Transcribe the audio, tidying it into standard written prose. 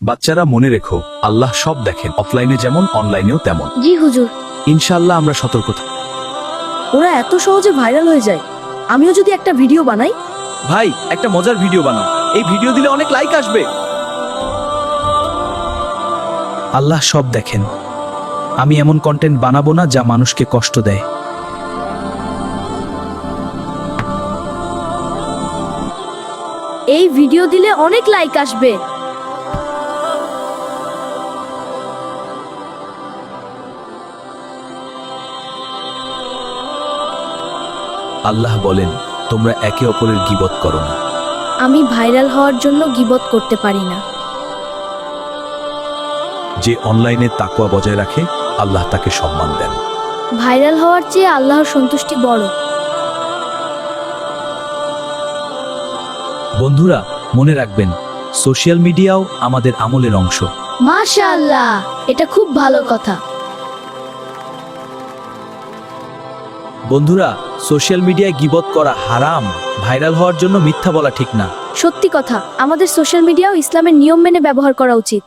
বাচ্চারা মনে রেখো, আল্লাহ সব দেখেন, অফলাইনে যেমন অনলাইনেও তেমন। জি হুজুর। ইনশাআল্লাহ আমরা সতর্ক ওরা এত সহজে ভাইরাল হয়ে যায়, আমিও যদি একটা ভিডিও বানাই। ভাই, একটা মজার ভিডিও বানাও, এই ভিডিও দিলে অনেক লাইক আসবে। আল্লাহ সব দেখেন, আমি এমন কন্টেন্ট বানাবো না যা মানুষকে কষ্ট দেয়। এই ভিডিও দিলে অনেক লাইক আসবে। আল্লাহ বলেন, তোমরা একে অপরের গীবত করো না। আমি ভাইরাল হওয়ার জন্য গীবত করতে পারি না। যে অনলাইনে তাকওয়া বজায় রাখে, আল্লাহ তাকে সম্মান দেন। ভাইরাল হওয়ার চেয়ে আল্লাহর সন্তুষ্টি বড়। বন্ধুরা, মনে রাখবেন, সোশ্যাল মিডিয়াও আমাদের আমলের অংশ। মাশাআল্লাহ, এটা খুব ভালো কথা। বন্ধুরা, সোশ্যাল মিডিয়ায় গীবত করা হারাম, ভাইরাল হওয়ার জন্য মিথ্যা বলা ঠিক না। সত্যি কথা, আমাদের সোশ্যাল মিডিয়াও ইসলামের নিয়ম মেনে ব্যবহার করা উচিত।